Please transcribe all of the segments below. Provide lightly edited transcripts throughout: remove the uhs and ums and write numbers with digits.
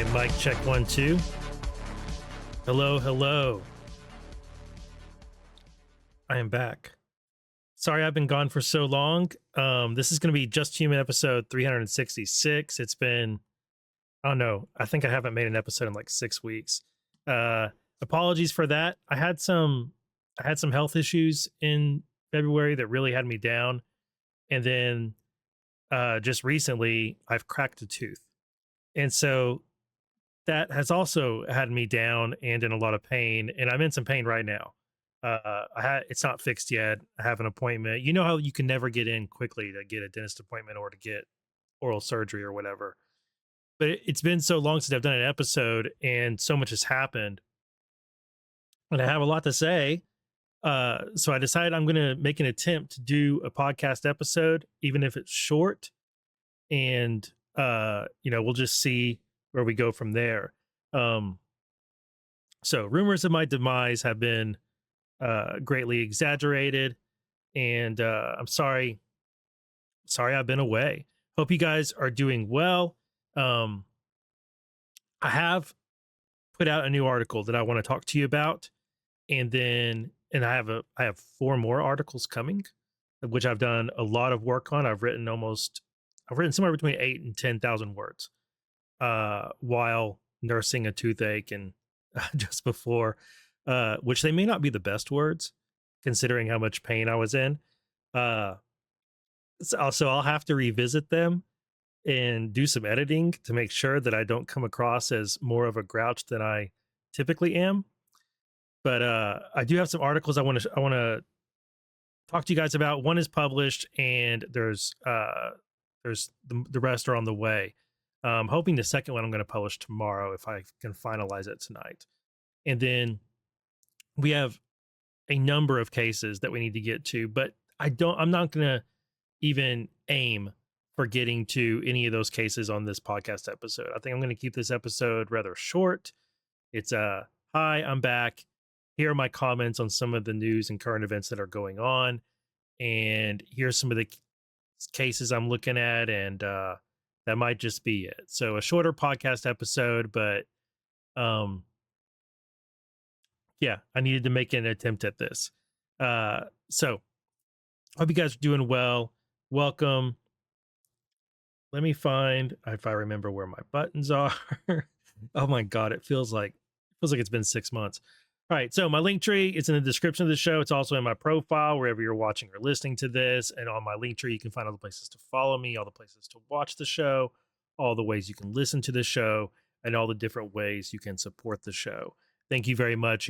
right, mic check 1 2. Hello. I am back. Sorry I've been gone for so long. This is going to be Just Human episode 366. It's been, I don't know, I think I haven't made an episode in like 6 weeks. Apologies for that. I had some health issues in February that really had me down, and then just recently I've cracked a tooth, and so that has also had me down and in a lot of pain, and I'm in some pain right now. It's not fixed yet. I have an appointment. You know how you can never get in quickly to get a dentist appointment or to get oral surgery or whatever. But it's been so long since I've done an episode, and so much has happened, and I have a lot to say. So I decided I'm going to make an attempt to do a podcast episode, even if it's short, and we'll just see where we go from there. So rumors of my demise have been greatly exaggerated, and I'm sorry I've been away. Hope you guys are doing well. I have put out a new article that I want to talk to you about, and I have 4 more articles coming, which I've done a lot of work on. I've written somewhere between 8 and 10,000 words while nursing a toothache, and just before, which they may not be the best words considering how much pain I was in. So I'll have to revisit them and do some editing to make sure that I don't come across as more of a grouch than I typically am. But I do have some articles I want to talk to you guys about. One is published, and there's the rest are on the way. I'm hoping the second one I'm going to publish tomorrow if I can finalize it tonight. And then we have a number of cases that we need to get to, but I'm not going to even aim for getting to any of those cases on this podcast episode. I think I'm going to keep this episode rather short. It's hi, I'm back. Here are my comments on some of the news and current events that are going on, and here's some of the cases I'm looking at, and that might just be it. So a shorter podcast episode, but yeah, I needed to make an attempt at this. So hope you guys are doing well. Welcome. Let me find, if I remember where my buttons are. Oh my God, it feels like it's been 6 months. All right, so my link tree is in the description of the show. It's also in my profile, wherever you're watching or listening to this. And on my link tree, you can find all the places to follow me, all the places to watch the show, all the ways you can listen to the show, and all the different ways you can support the show. Thank you very much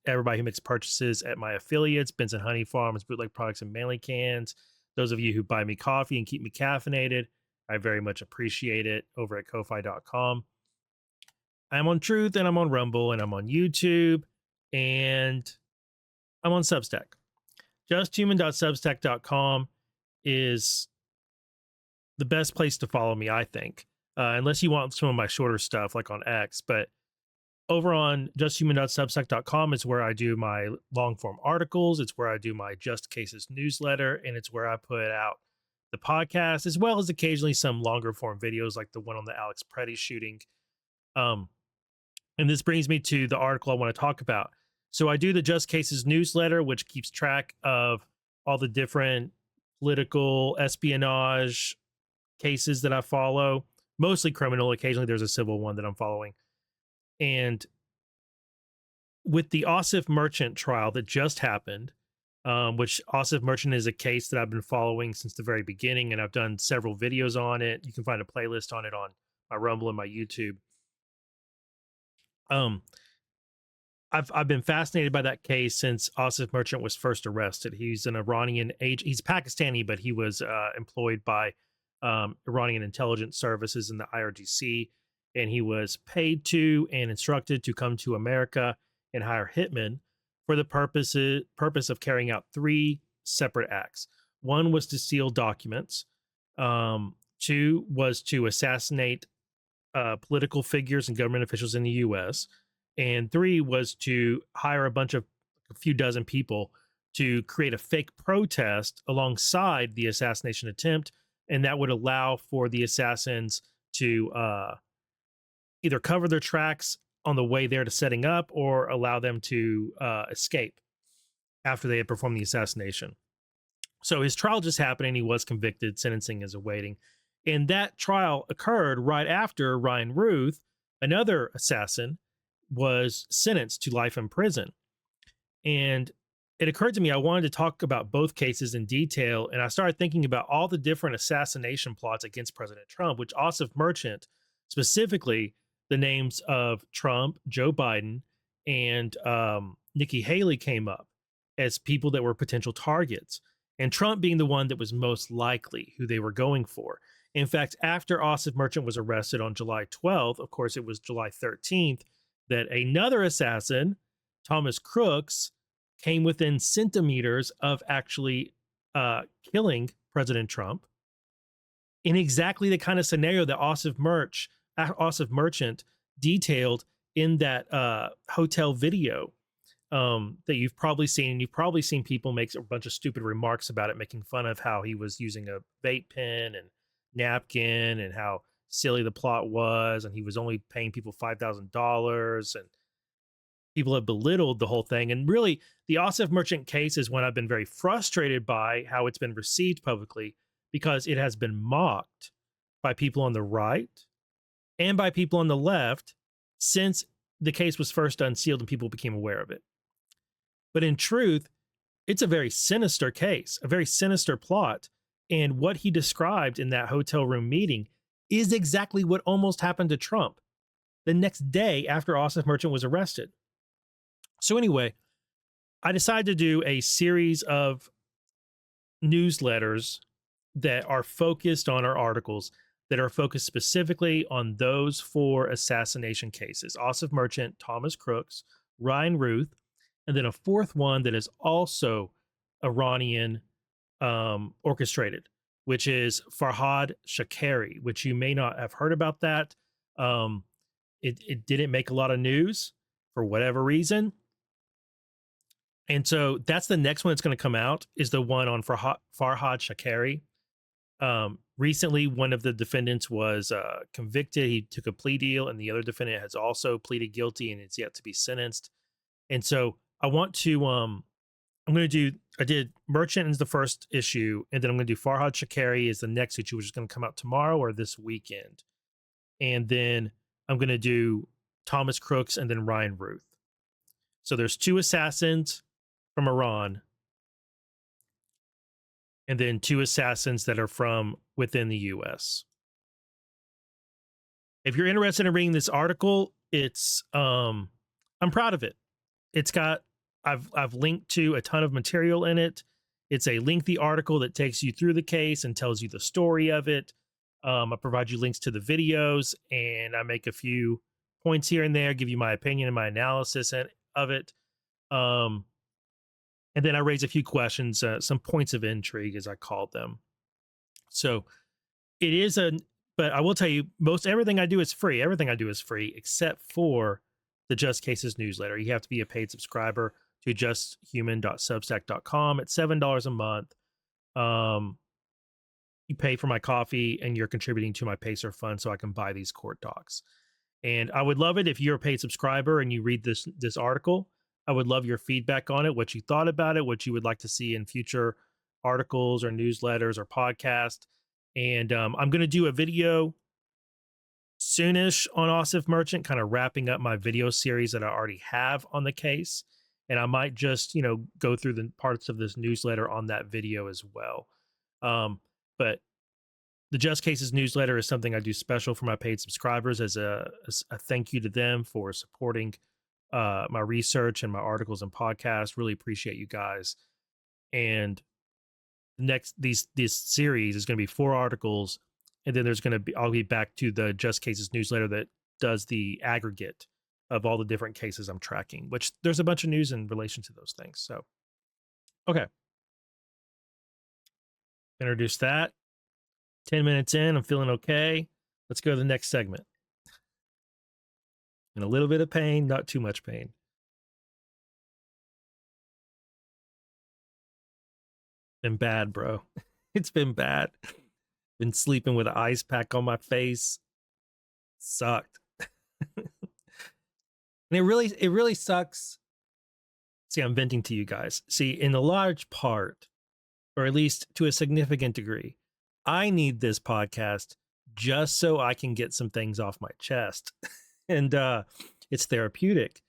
everybody who makes purchases at my affiliates, Benson Honey Farms, Bootleg Products, and Manly Cans. Those of you who buy me coffee and keep me caffeinated, I very much appreciate it over at Ko-Fi.com. I'm on Truth, and I'm on Rumble, and I'm on YouTube, and I'm on Substack. JustHuman.substack.com is the best place to follow me, I think, unless you want some of my shorter stuff like on X. But over on JustHuman.substack.com is where I do my long form articles. It's where I do my Just Cases newsletter, and it's where I put out the podcast, as well as occasionally some longer form videos like the one on the Alex Preddy shooting. And this brings me to the article I want to talk about. So I do the Just Cases newsletter, which keeps track of all the different political espionage cases that I follow, mostly criminal. Occasionally there's a civil one that I'm following. And with the Asif Merchant trial that just happened, which Asif Merchant is a case that I've been following since the very beginning, and I've done several videos on it. You can find a playlist on it on my Rumble and my YouTube. I've been fascinated by that case since Asif Merchant was first arrested. He's an Iranian he's Pakistani, but he was employed by Iranian intelligence services in the IRGC, and he was paid to and instructed to come to America and hire hitmen for the purpose of carrying out 3 separate acts. One was to steal documents. 2 was to assassinate political figures and government officials in the U.S. And 3 was to hire a few dozen people to create a fake protest alongside the assassination attempt, and that would allow for the assassins to either cover their tracks on the way there to setting up or allow them to escape after they had performed the assassination. So his trial just happened and he was convicted. Sentencing is awaiting. And that trial occurred right after Ryan Ruth, another assassin, was sentenced to life in prison. And it occurred to me I wanted to talk about both cases in detail. And I started thinking about all the different assassination plots against President Trump, which Asif Merchant, specifically the names of Trump, Joe Biden, and Nikki Haley came up as people that were potential targets. And Trump being the one that was most likely who they were going for. In fact, after Asif Merchant was arrested on July 12th, of course, it was July 13th, that another assassin, Thomas Crooks, came within centimeters of actually killing President Trump in exactly the kind of scenario that Asif Merchant detailed in that hotel video that you've probably seen. And you've probably seen people make a bunch of stupid remarks about it, making fun of how he was using a vape pen and napkin and how silly the plot was. And he was only paying people $5,000. And people have belittled the whole thing. And really, the Asif Merchant case is one I've been very frustrated by how it's been received publicly, because it has been mocked by people on the right and by people on the left since the case was first unsealed and people became aware of it. But in truth, it's a very sinister case, a very sinister plot. And what he described in that hotel room meeting is exactly what almost happened to Trump the next day after Asif Merchant was arrested. So anyway, I decided to do a series of newsletters that are focused on, our articles that are focused specifically on those 4 assassination cases: Asif Merchant, Thomas Crooks, Ryan Ruth, and then a 4th one that is also Iranian orchestrated, which is Farhad Shakari, which you may not have heard about that. It didn't make a lot of news for whatever reason. And so that's the next one that's going to come out, is the one on Farhad Shakari. Recently, one of the defendants was convicted. He took a plea deal, and the other defendant has also pleaded guilty and is yet to be sentenced. And so I want to, I did Merchant as the first issue, and then I'm going to do Farhad Shakari as the next issue, which is going to come out tomorrow or this weekend. And then I'm going to do Thomas Crooks and then Ryan Ruth. So there's 2 assassins from Iran, and then 2 assassins that are from within the US. If you're interested in reading this article, it's I'm proud of it. It's got, I've linked to a ton of material in it. It's a lengthy article that takes you through the case and tells you the story of it. I provide you links to the videos, and I make a few points here and there, give you my opinion and my analysis of it. And then I raise a few questions, some points of intrigue, as I called them. So it is but I will tell you, most everything I do is free. Everything I do is free, except for the Just Cases newsletter. You have to be a paid subscriber to justhuman.substack.com at $7 a month. You pay for my coffee, and you're contributing to my Pacer fund so I can buy these court docs. And I would love it if you're a paid subscriber and you read this article. I would love your feedback on it, what you thought about it, what you would like to see in future articles or newsletters or podcast. And I'm going to do a video soonish on Asif Merchant, kind of wrapping up my video series that I already have on the case. And I might just, go through the parts of this newsletter on that video as well. But the Just Cases newsletter is something I do special for my paid subscribers as a thank you to them for supporting my research and my articles and podcasts. Really appreciate you guys. And this series is going to be 4 articles, and then I'll be back to the Just Cases newsletter that does the aggregate of all the different cases I'm tracking, which there's a bunch of news in relation to those things. So, okay. Introduce that. 10 minutes in, I'm feeling okay. Let's go to the next segment. In a little bit of pain, not too much pain. Been bad, bro. It's been bad. Been sleeping with an ice pack on my face. Sucked. And it really sucks. See, I'm venting to you guys. See, in a large part, or at least to a significant degree, I need this podcast just so I can get some things off my chest. And it's therapeutic.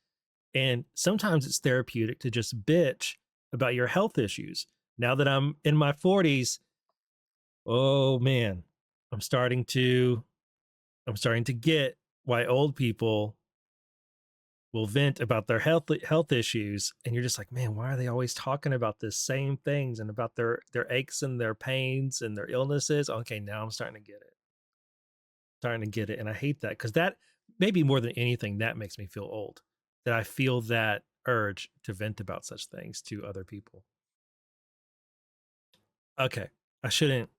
And sometimes it's therapeutic to just bitch about your health issues. Now that I'm in my 40s, oh man, I'm starting to get why old people will vent about their health issues, and you're just like, man, why are they always talking about the same things and about their aches and their pains and their illnesses? Okay, now I'm starting to get it. Starting to get it, and I hate that, because that, maybe more than anything, that makes me feel old. That I feel that urge to vent about such things to other people. Okay, I shouldn't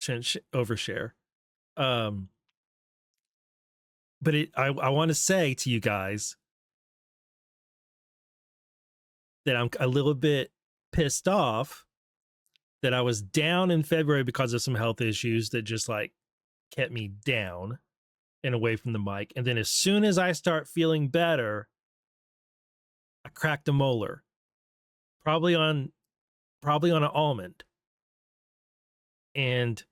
overshare. Um, but I want to say to you guys that I'm a little bit pissed off that I was down in February because of some health issues that just like kept me down and away from the mic. And then as soon as I start feeling better, I cracked a molar, probably on an almond. And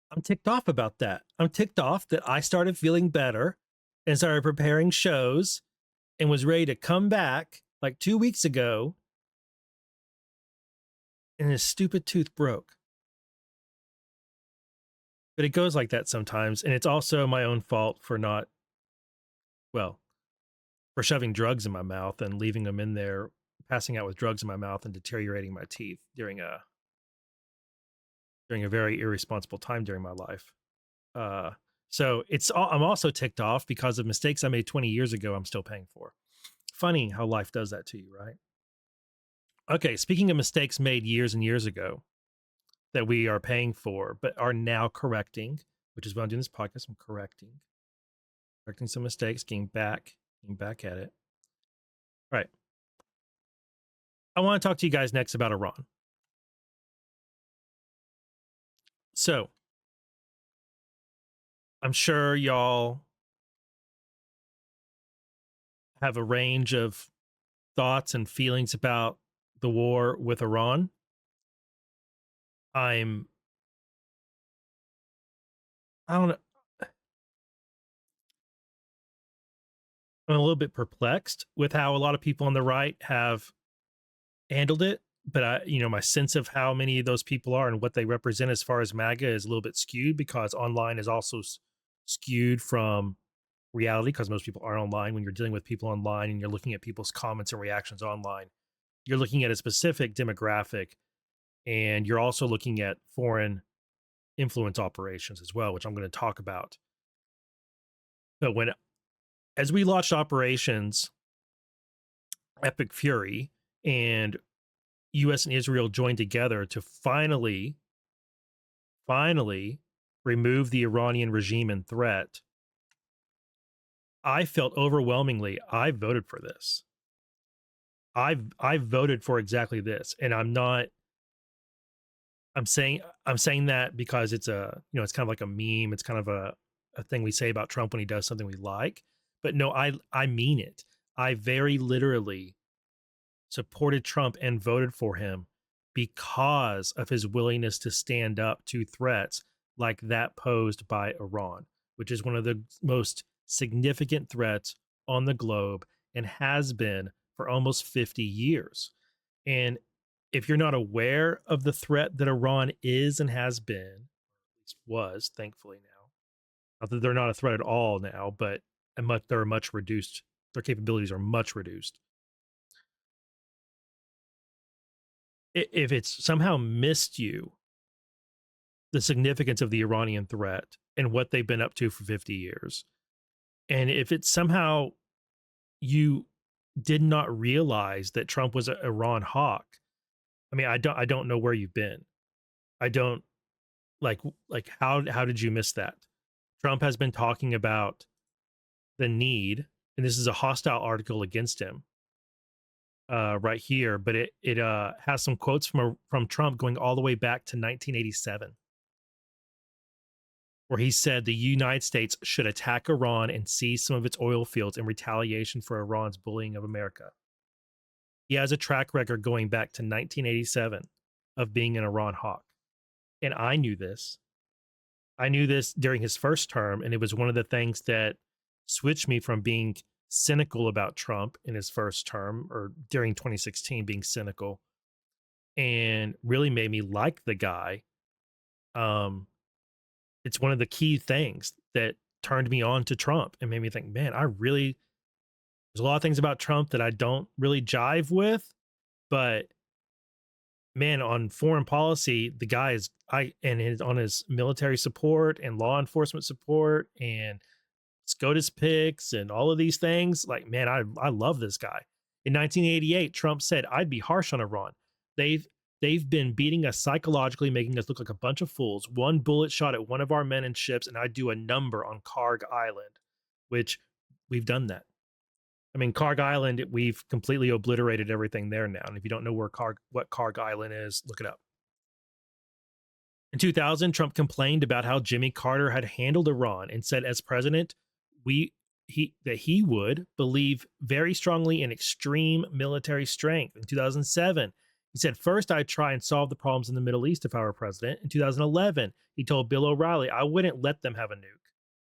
I'm ticked off about that. I'm ticked off that I started feeling better and started preparing shows and was ready to come back like 2 weeks ago, and his stupid tooth broke. But it goes like that sometimes, and it's also my own fault for not, well, for shoving drugs in my mouth and leaving them in there, passing out with drugs in my mouth and deteriorating my teeth during a very irresponsible time during my life. So I'm also ticked off because of mistakes I made 20 years ago I'm still paying for. Funny how life does that to you, right? Okay, speaking of mistakes made years and years ago that we are paying for but are now correcting, which is what I'm doing this podcast. I'm correcting some mistakes, getting back at it. All right. I want to talk to you guys next about Iran. So, I'm sure y'all have a range of thoughts and feelings about the war with Iran. I'm I don't know. I'm a little bit perplexed with how a lot of people on the right have handled it, but my sense of how many of those people are and what they represent as far as MAGA is a little bit skewed, because online is also skewed from reality, because most people aren't online. When you're dealing with people online and you're looking at people's comments and reactions online, you're looking at a specific demographic, and you're also looking at foreign influence operations as well, which I'm going to talk about. But as we launched operations Epic Fury, and US and Israel joined together to finally remove the Iranian regime and threat, I felt overwhelmingly I voted for this. I voted for exactly this, and I'm saying that because it's it's kind of like a meme. It's kind of a thing we say about Trump when he does something we like. But no, I mean it. I very literally supported Trump and voted for him because of his willingness to stand up to threats like that posed by Iran, which is one of the most significant threats on the globe and has been for almost 50 years. And if you're not aware of the threat that Iran is and has been, at least was, thankfully now, not that they're not a threat at all now, but they're much reduced. Their capabilities are much reduced. If it's somehow missed you the significance of the Iranian threat and what they've been up to for 50 years, and if it's somehow you did not realize that Trump was an Iran hawk, I mean, I don't know where you've been. I don't like how did you miss that? Trump has been talking about the need, and this is a hostile article against him right here, but it has some quotes from Trump going all the way back to 1987. where he said the United States should attack Iran and seize some of its oil fields in retaliation for Iran's bullying of America. He has a track record going back to 1987 of being an Iran hawk. And I knew this. I knew this during his first term, and it was one of the things that switched me from being cynical about Trump in his first term or during 2016 being cynical and really made me like the guy. It's one of the key things that turned me on to Trump and made me think, man, there's a lot of things about Trump that I don't really jive with, but man, on foreign policy, the guy is on his military support and law enforcement support and SCOTUS picks and all of these things. Like, man, I love this guy. In 1988, Trump said, I'd be harsh on Iran. They've been beating us psychologically, making us look like a bunch of fools. One bullet shot at one of our men and ships, and I'd do a number on Karg Island, which we've done that. I mean, Karg Island, we've completely obliterated everything there now. And if you don't know what Karg Island is, look it up. In 2000, Trump complained about how Jimmy Carter had handled Iran and said, as president, that he would believe very strongly in extreme military strength. In 2007, he said, first, I'd try and solve the problems in the Middle East if I were president. In 2011, he told Bill O'Reilly, I wouldn't let them have a nuke,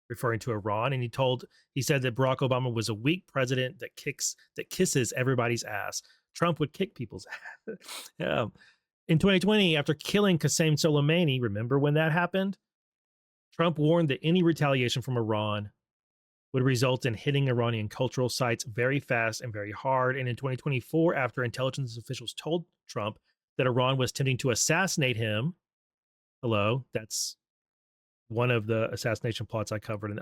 referring to Iran. And he said that Barack Obama was a weak president that kisses everybody's ass. Trump would kick people's ass. In 2020, after killing Qasem Soleimani, remember when that happened? Trump warned that any retaliation from Iran would result in hitting Iranian cultural sites very fast and very hard. And in 2024, after intelligence officials told Trump that Iran was attempting to assassinate him, that's one of the assassination plots I covered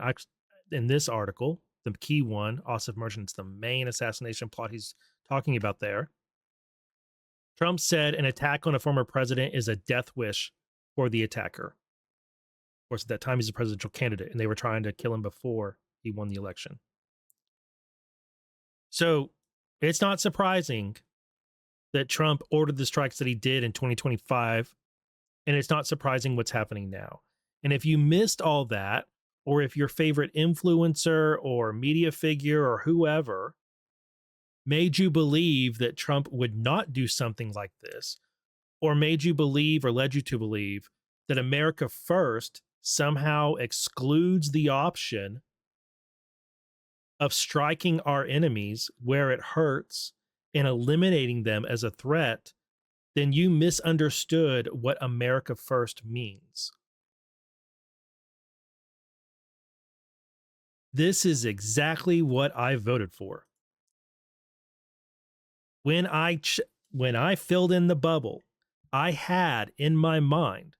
in this article, the key one. Asif Merchant's the main assassination plot he's talking about there. Trump said an attack on a former president is a death wish for the attacker. Of course, at that time, he's a presidential candidate, and they were trying to kill him before he won the election. So it's not surprising that Trump ordered the strikes that he did in 2025, and it's not surprising what's happening now. And if you missed all that, or if your favorite influencer or media figure or whoever made you believe that Trump would not do something like this, or made you believe or led you to believe that America First somehow excludes the option of striking our enemies where it hurts and eliminating them as a threat, then you misunderstood what America First means. This is exactly what I voted for. When I filled in the bubble, I had in my mind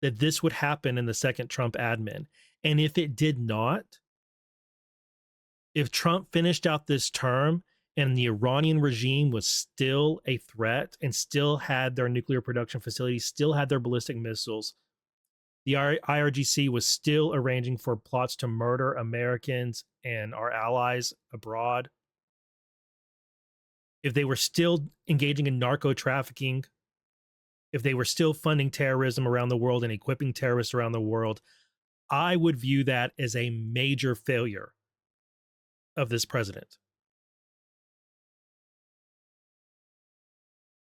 that this would happen in the second Trump admin. And if it did not, if Trump finished out this term and the Iranian regime was still a threat and still had their nuclear production facilities, still had their ballistic missiles, the IRGC was still arranging for plots to murder Americans and our allies abroad, if they were still engaging in narco trafficking, if they were still funding terrorism around the world and equipping terrorists around the world, I would view that as a major failure of this president.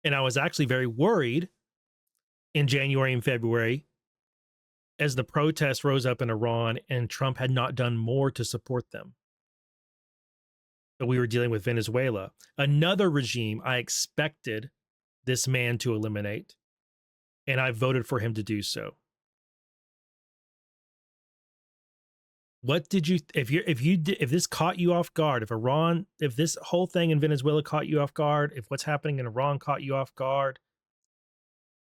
And I was actually very worried in January and February as the protests rose up in Iran and Trump had not done more to support them. But we were dealing with Venezuela, another regime I expected this man to eliminate, and I voted for him to do so. What did you, if this caught you off guard, if this whole thing in Venezuela caught you off guard, if what's happening in Iran caught you off guard,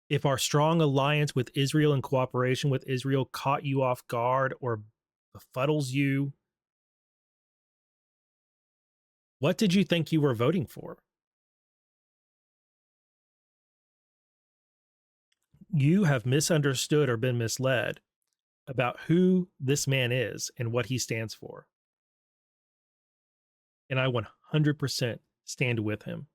if our strong alliance with Israel and cooperation with Israel caught you off guard or befuddles you, what did you think you were voting for? You have misunderstood or been misled about who this man is and what he stands for. And I 100% stand with him.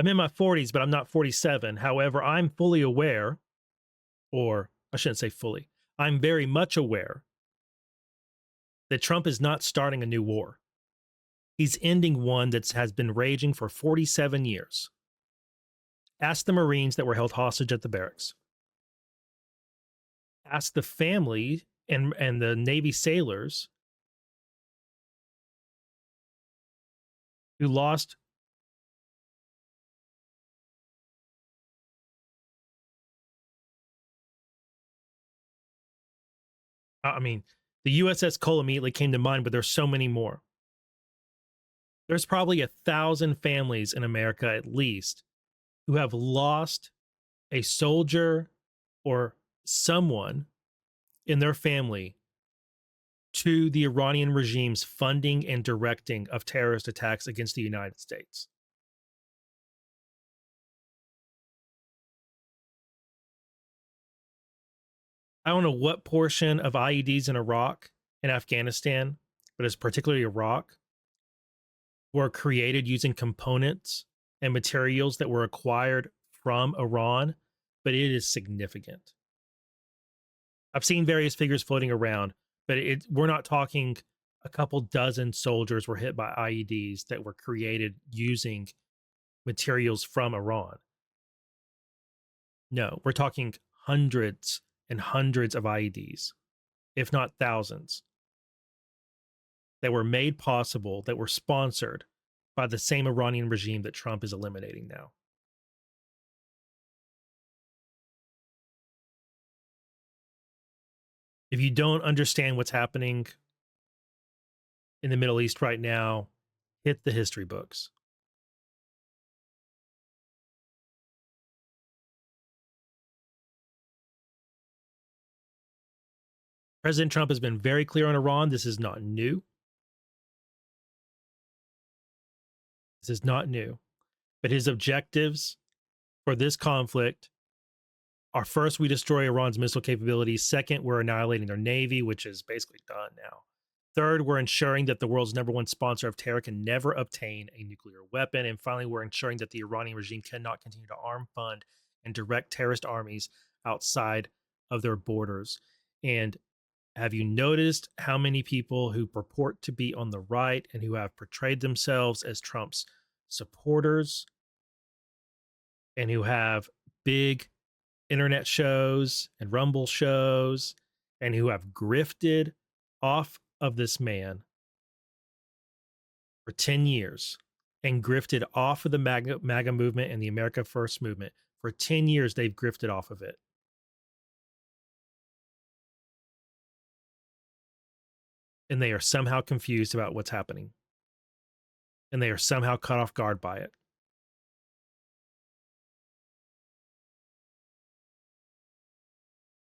I'm in my 40s, but I'm not 47. However, I'm fully aware, or I shouldn't say fully, I'm very much aware that Trump is not starting a new war. He's ending one that has been raging for 47 years. Ask the Marines that were held hostage at the barracks. Ask the family and the Navy sailors who lost. I mean, the USS Cole immediately came to mind, but there's so many more. There's probably 1,000 families in America at least who have lost a soldier or someone in their family to the Iranian regime's funding and directing of terrorist attacks against the United States. I don't know what portion of IEDs in Iraq and Afghanistan, but it's particularly Iraq, were created using components and materials that were acquired from Iran, but it is significant. I've seen various figures floating around, but we're not talking a couple dozen soldiers were hit by IEDs that were created using materials from Iran. No, we're talking hundreds and hundreds of IEDs, if not thousands, that were made possible, that were sponsored by the same Iranian regime that Trump is eliminating now. If you don't understand what's happening in the Middle East right now, hit the history books. President Trump has been very clear on Iran. This is not new. This is not new. But his objectives for this conflict are: first, we destroy Iran's missile capabilities. Second, we're annihilating their navy, which is basically done now. Third, we're ensuring that the world's #1 sponsor of terror can never obtain a nuclear weapon. And finally, we're ensuring that the Iranian regime cannot continue to arm, fund, and direct terrorist armies outside of their borders. And have you noticed how many people who purport to be on the right and who have portrayed themselves as Trump's supporters and who have big internet shows and Rumble shows and who have grifted off of this man for 10 years and grifted off of the MAGA movement and the America First movement? For 10 years, they've grifted off of it. And they are somehow confused about what's happening. And they are somehow caught off guard by it.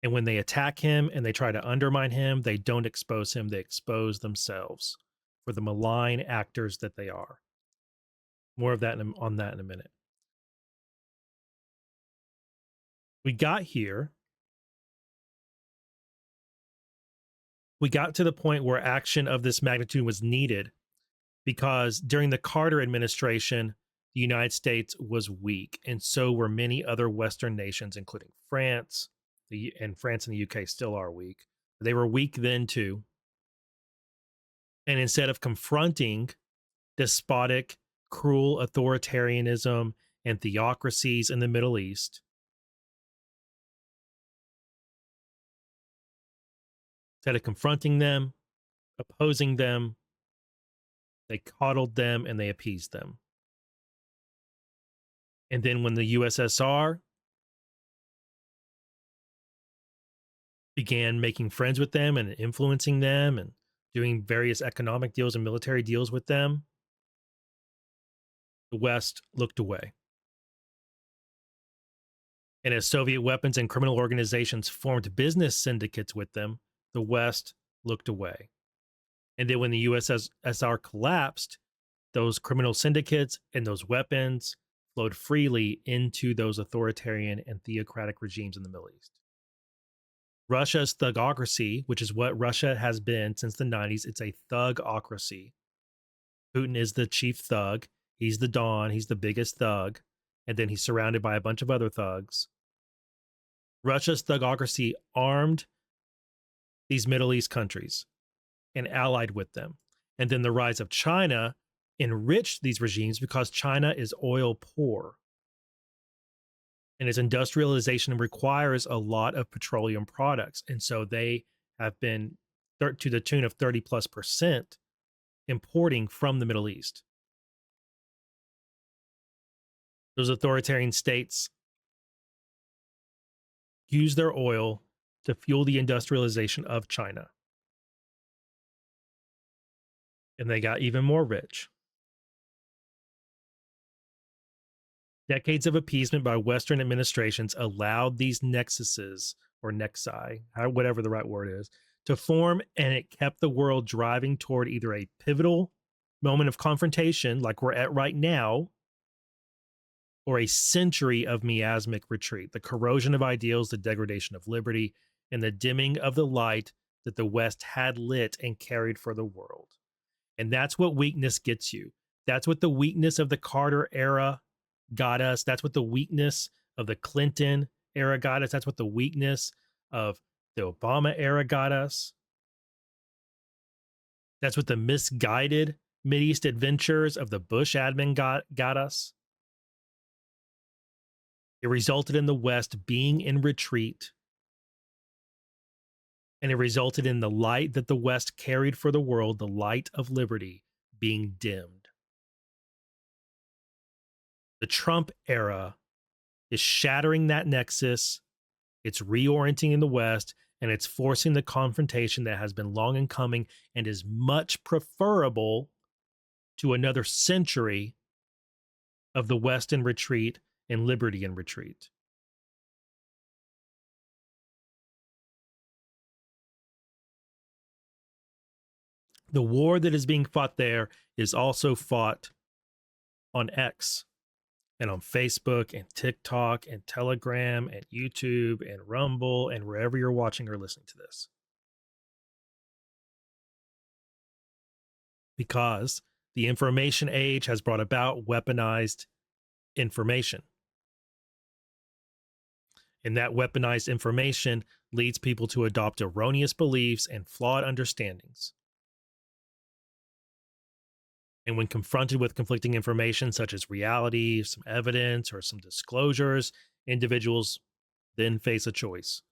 And when they attack him and they try to undermine him, they don't expose him. They expose themselves for the malign actors that they are. More of that on that in a minute. We got here. We got to the point where action of this magnitude was needed because during the Carter administration, the United States was weak, and so were many other Western nations, including France. And France and the UK still are weak. They were weak then too. And instead of confronting despotic, cruel authoritarianism and theocracies in the Middle East, instead of confronting them, opposing them, they coddled them and they appeased them. And then when the USSR began making friends with them and influencing them and doing various economic deals and military deals with them, the West looked away. And as Soviet weapons and criminal organizations formed business syndicates with them, the West looked away. And then when the USSR collapsed, those criminal syndicates and those weapons flowed freely into those authoritarian and theocratic regimes in the Middle East. Russia's thugocracy, which is what Russia has been since the 90s, it's a thugocracy. Putin is the chief thug. He's the Don. He's the biggest thug. and then he's surrounded by a bunch of other thugs. Russia's thugocracy armed these Middle East countries and allied with them. And then the rise of China enriched these regimes because China is oil poor. And its industrialization requires a lot of petroleum products. And so they have been to the tune of 30+% importing from the Middle East. Those authoritarian states use their oil to fuel the industrialization of China. And they got even more rich. Decades of appeasement by Western administrations allowed these nexuses, or nexi, whatever the right word is, to form, and it kept the world driving toward either a pivotal moment of confrontation, like we're at right now, or a century of miasmic retreat, the corrosion of ideals, the degradation of liberty, and the dimming of the light that the West had lit and carried for the world. And that's what weakness gets you. That's what the weakness of the Carter era got us. That's what the weakness of the Clinton era got us. That's what the weakness of the Obama era got us. That's what the misguided Mideast adventures of the Bush admin got us. It resulted in the West being in retreat. And it resulted in the light that the West carried for the world, the light of liberty, being dimmed. The Trump era is shattering that nexus. It's reorienting in the West, and it's forcing the confrontation that has been long in coming and is much preferable to another century of the West in retreat and liberty in retreat. The war that is being fought there is also fought on X and on Facebook and TikTok and Telegram and YouTube and Rumble and wherever you're watching or listening to this. Because the information age has brought about weaponized information. And that weaponized information leads people to adopt erroneous beliefs and flawed understandings. And when confronted with conflicting information, such as reality, some evidence, or some disclosures, individuals then face a choice.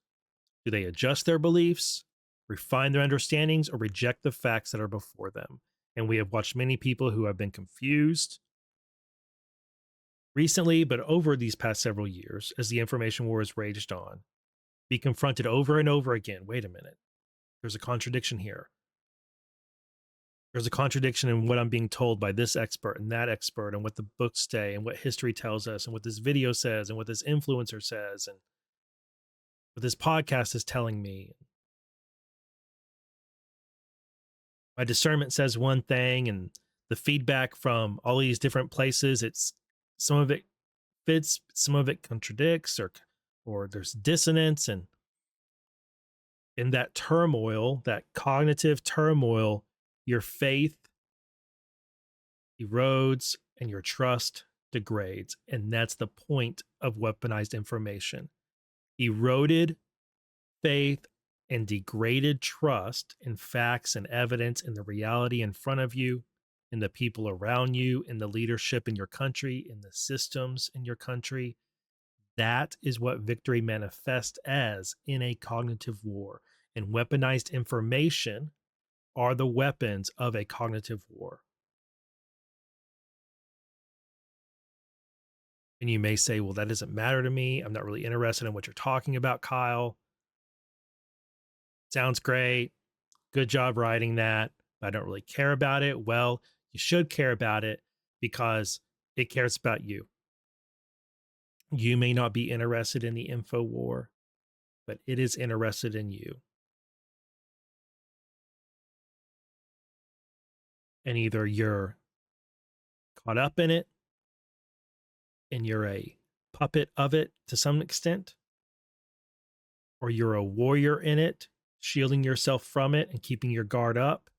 Do they adjust their beliefs, refine their understandings, or reject the facts that are before them? And we have watched many people who have been confused recently, but over these past several years, as the information war has raged on, be confronted over and over again. Wait a minute. There's a contradiction here. There's a contradiction in what I'm being told by this expert and that expert, and what the books say, and what history tells us, and what this video says, and what this influencer says, and what this podcast is telling me. My discernment says one thing, and the feedback from all these different places, it's some of it fits, some of it contradicts, or there's dissonance, and in that turmoil, that cognitive turmoil, your faith erodes and your trust degrades. And that's the point of weaponized information. Eroded faith and degraded trust in facts and evidence, in the reality in front of you, in the people around you, in the leadership in your country, in the systems in your country. That is what victory manifests as in a cognitive war. And weaponized information are the weapons of a cognitive war. And you may say, well, that doesn't matter to me. I'm not really interested in what you're talking about, Kyle. Sounds great. Good job writing that. But I don't really care about it. Well, you should care about it because it cares about you. You may not be interested in the info war, but it is interested in you. And either you're caught up in it and you're a puppet of it to some extent, or you're a warrior in it, shielding yourself from it and keeping your guard up.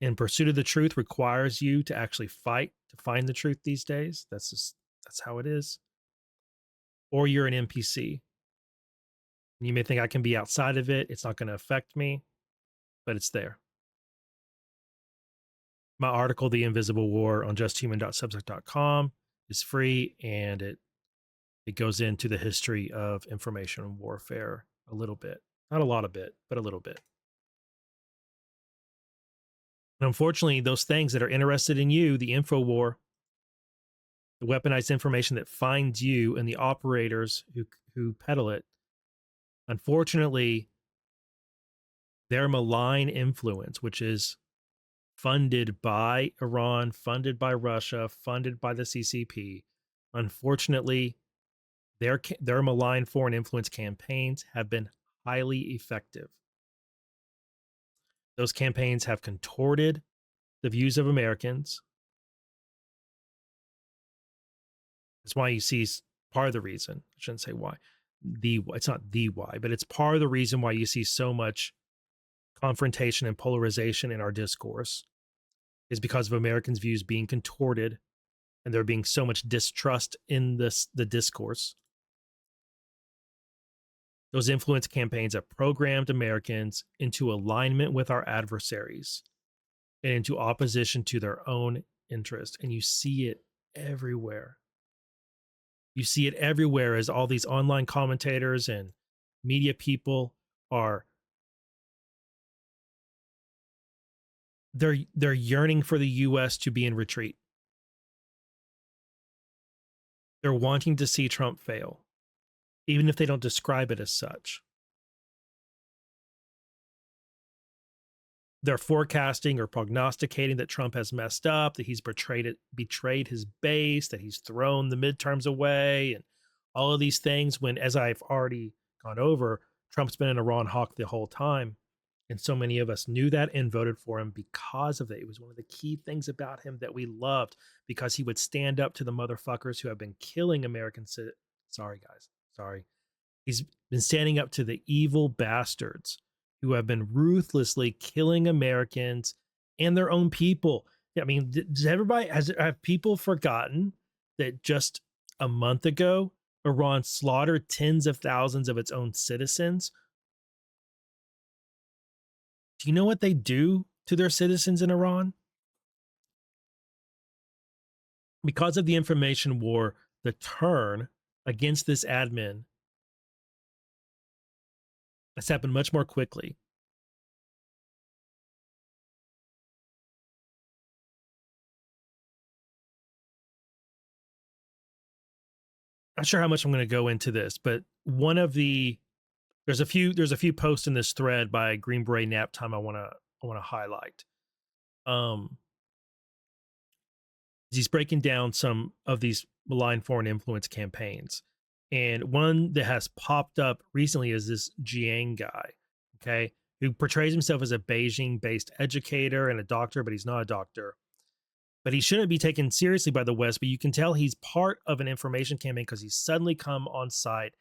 In pursuit of the truth requires you to actually fight to find the truth these days. That's That's how it is. Or you're an NPC. You may think I can be outside of it. It's not going to affect me, but it's there. My article, The Invisible War on justhuman.substack.com, is free, and it goes into the history of information warfare a little bit. Not a lot of bit, but a little bit. And unfortunately, those things that are interested in you, the info war, the weaponized information that finds you and the operators who peddle it, unfortunately, their malign influence, which is funded by Iran, funded by Russia, funded by the CCP, unfortunately, their malign foreign influence campaigns have been highly effective. Those campaigns have contorted the views of Americans. That's why you see part of the reason. I shouldn't say why. It's not the why, but it's part of the reason why you see so much confrontation and polarization in our discourse is because of Americans' views being contorted and there being so much distrust in the discourse. Those influence campaigns have programmed Americans into alignment with our adversaries and into opposition to their own interest. And you see it everywhere. You see it everywhere as all these online commentators and media people are they're yearning for the US to be in retreat. They're wanting to see Trump fail, even if they don't describe it as such. They're forecasting or prognosticating that Trump has messed up, that he's betrayed his base, that he's thrown the midterms away, and all of these things when, as I've already gone over, Trump's been an Iran hawk the whole time. And so many of us knew that and voted for him because of it. It was one of the key things about him that we loved because he would stand up to the motherfuckers who have been killing Americans. Sorry, guys. Sorry. He's been standing up to the evil bastards who have been ruthlessly killing Americans and their own people. I mean, have people forgotten that just a month ago, Iran slaughtered tens of thousands of its own citizens? Do you know what they do to their citizens in Iran? Because of the information war, the turn against this admin has happened much more quickly. Not sure how much I'm going to go into this, but there's a few posts in this thread by Green Beret Nap Time I want to highlight. He's breaking down some of these malign foreign influence campaigns. And one that has popped up recently is this Jiang guy, okay, who portrays himself as a Beijing-based educator and a doctor, but he's not a doctor. But he shouldn't be taken seriously by the West, but you can tell he's part of an information campaign because he's suddenly come on site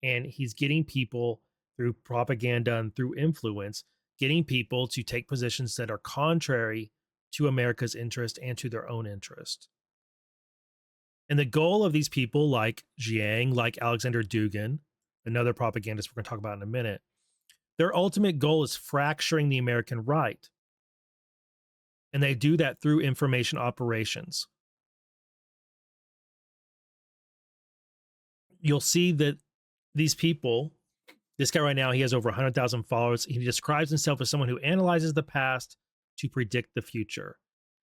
and he's getting people through propaganda and through influence, getting people to take positions that are contrary to America's interest and to their own interest. And the goal of these people like Jiang, like Alexander Dugin, another propagandist we're going to talk about in a minute, their ultimate goal is fracturing the American right. And they do that through information operations. You'll see that these people, this guy right now, he has over 100,000 followers. He describes himself as someone who analyzes the past to predict the future.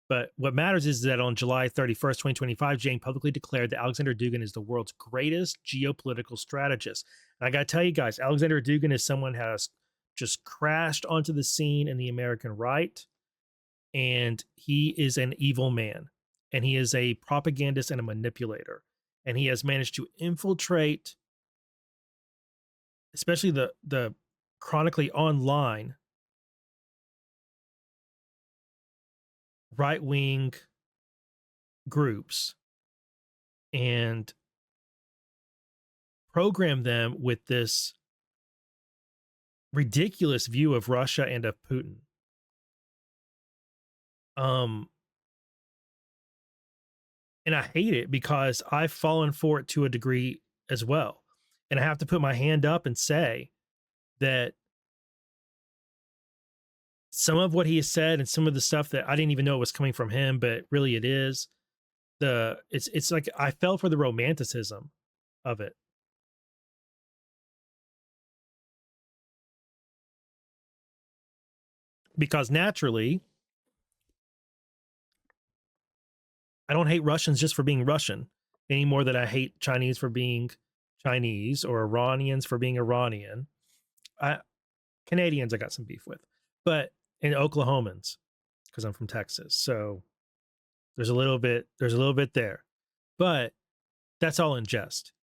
But what matters is that on July 31st, 2025, Jiang publicly declared that Alexander Dugin is the world's greatest geopolitical strategist. And I got to tell you guys, Alexander Dugin is someone who has just crashed onto the scene in the American right. And he is an evil man. And he is a propagandist and a manipulator. And he has managed to infiltrate, especially the chronically online right-wing groups and program them with this ridiculous view of Russia and of Putin. And I hate it because I've fallen for it to a degree as well. And I have to put my hand up and say that some of what he has said and some of the stuff that I didn't even know was coming from him, but really it is, it's like I fell for the romanticism of it. Because naturally, I don't hate Russians just for being Russian any more than I hate Chinese for being Chinese or Iranians for being Iranian. I Canadians I got some beef with, but in Oklahomans because I'm from Texas, so there's a little bit there, but that's all in jest.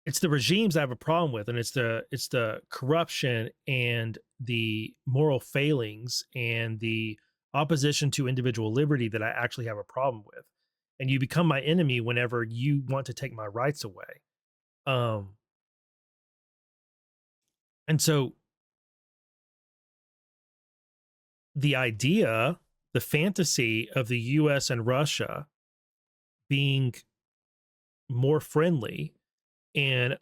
It's the regimes I have a problem with, and it's the corruption and the moral failings and the opposition to individual liberty that I actually have a problem with. And you become my enemy whenever you want to take my rights away. Um, and so the idea, the fantasy of the US and Russia being more friendly and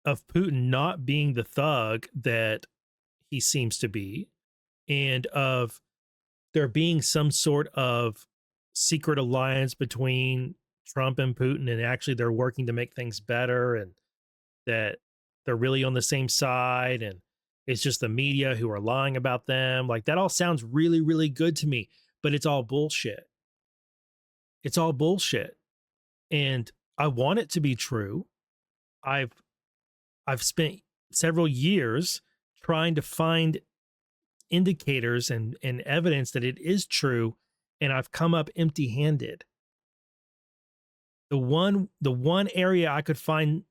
of Putin not being the thug that he seems to be, and of there being some sort of secret alliance between Trump and Putin, and actually they're working to make things better, and that they're really on the same side, and it's just the media who are lying about them. Like that all sounds really, really good to me, but it's all bullshit. It's all bullshit. And I want it to be true. I've I've spent several years trying to find indicators and evidence that it is true, and I've come up empty-handed. The one area I could find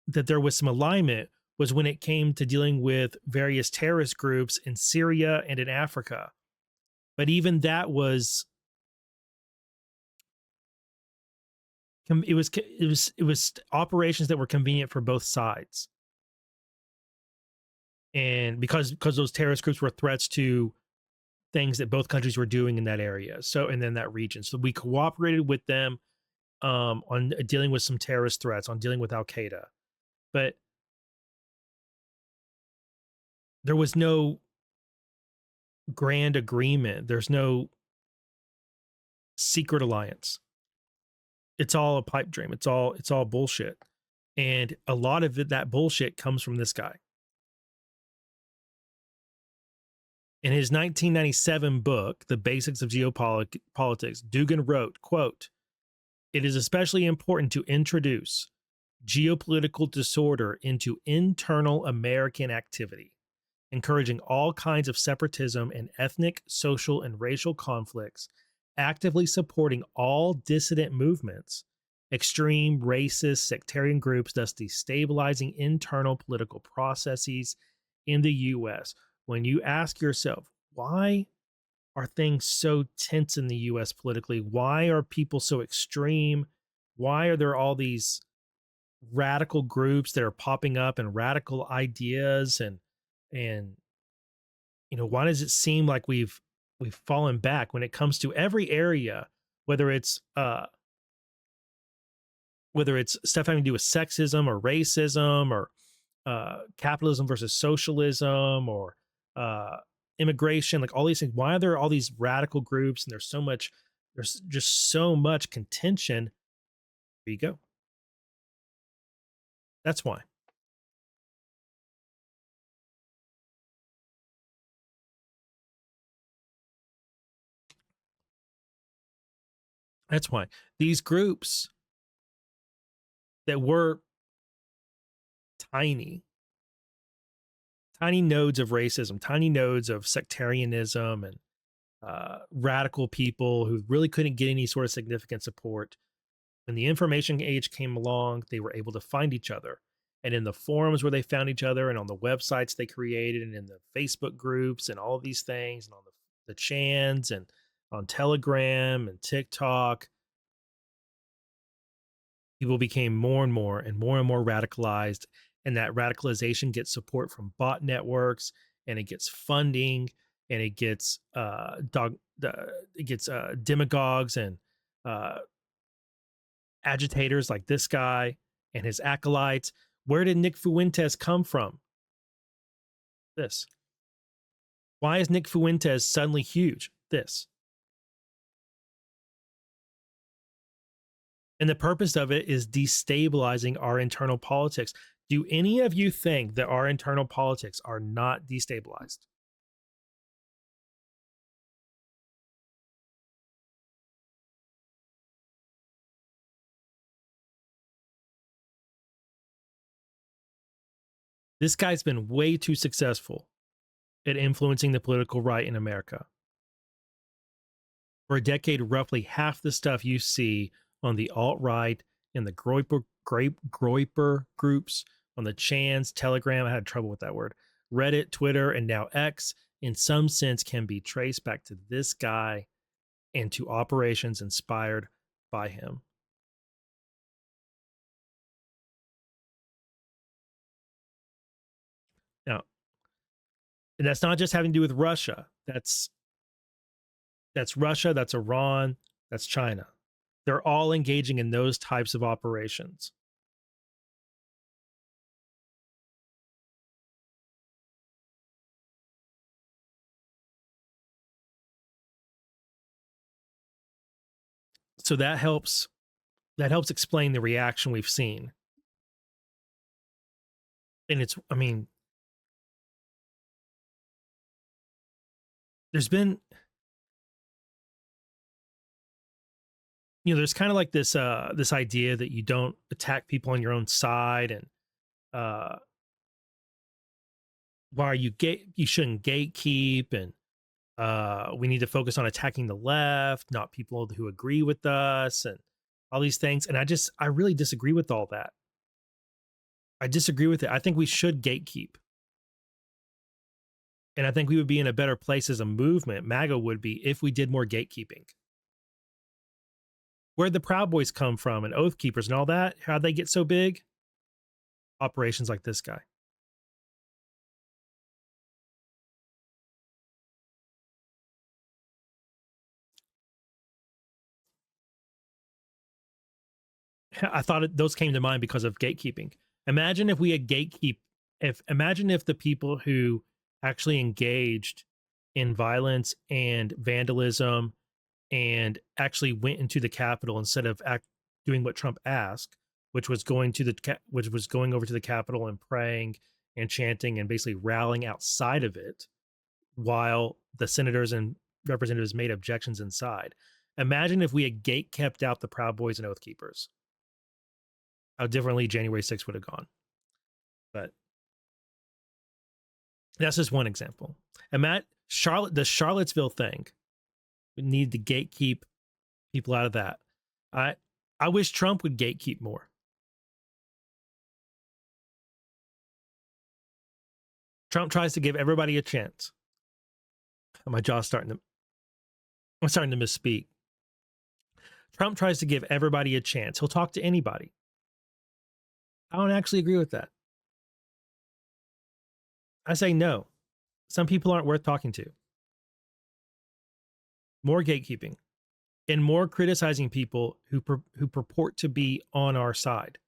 that there was some alignment was when it came to dealing with various terrorist groups in Syria and in Africa. But even that was it was operations that were convenient for both sides. And because those terrorist groups were threats to things that both countries were doing in that area. So and then that region. So we cooperated with them on dealing with some terrorist threats, on dealing with Al Qaeda. But there was no grand agreement. There's no secret alliance. It's all a pipe dream. It's all bullshit. And a lot of that bullshit comes from this guy. In his 1997 book, The Basics of Geopolitics, Dugan wrote, quote, "It is especially important to introduce geopolitical disorder into internal American activity, encouraging all kinds of separatism and ethnic, social, and racial conflicts, actively supporting all dissident movements, extreme racist sectarian groups, thus destabilizing internal political processes in the US." When you ask yourself, why are things so tense in the US politically? Why are people so extreme? Why are there all these radical groups that are popping up and radical ideas and why does it seem like we've fallen back when it comes to every area, whether it's stuff having to do with sexism or racism or capitalism versus socialism or immigration, like all these things. Why are there all these radical groups and there's just so much contention? There you go. That's why. That's why these groups that were tiny, tiny nodes of racism, tiny nodes of sectarianism and radical people who really couldn't get any sort of significant support. When the information age came along, they were able to find each other. And in the forums where they found each other and on the websites they created and in the Facebook groups and all of these things and on the chans and on Telegram and TikTok, people became more and more and more and more radicalized. And that radicalization gets support from bot networks and it gets funding and it gets demagogues and uh, agitators like this guy and his acolytes. Where did Nick Fuentes come from? This. Why is Nick Fuentes suddenly huge? This. And the purpose of it is destabilizing our internal politics. Do any of you think that our internal politics are not destabilized? This guy's been way too successful at influencing the political right in America. For a decade, roughly half the stuff you see on the alt-right, in the Groyper groups, on the Chans, Telegram, I had trouble with that word, Reddit, Twitter, and now X, in some sense can be traced back to this guy and to operations inspired by him. Now, and that's not just having to do with Russia. That's Russia, that's Iran, that's China. They're all engaging in those types of operations. So that helps explain the reaction we've seen. And it's, I mean, there's been, you know, there's kind of like this this idea that you don't attack people on your own side, and why you shouldn't gatekeep, and we need to focus on attacking the left, not people who agree with us, and all these things. And I really disagree with all that. I disagree with it. I think we should gatekeep. And I think we would be in a better place as a movement, MAGA would be, if we did more gatekeeping. Where'd the Proud Boys come from, and Oath Keepers and all that? How'd they get so big? Operations like this guy. I thought those came to mind because of gatekeeping. Imagine if we had imagine if the people who actually engaged in violence and vandalism and actually went into the Capitol instead of doing what Trump asked, which was going over to the Capitol and praying and chanting and basically rallying outside of it, while the senators and representatives made objections inside. Imagine if we had gate kept out the Proud Boys and Oath Keepers. How differently January 6th would have gone. But that's just one example. And the Charlottesville thing, we need to gatekeep people out of that. I wish Trump would gatekeep more. Trump tries to give everybody a chance. My jaw's I'm starting to misspeak. Trump tries to give everybody a chance. He'll talk to anybody. I don't actually agree with that. I say no. Some people aren't worth talking to. More gatekeeping and more criticizing people who purport to be on our side.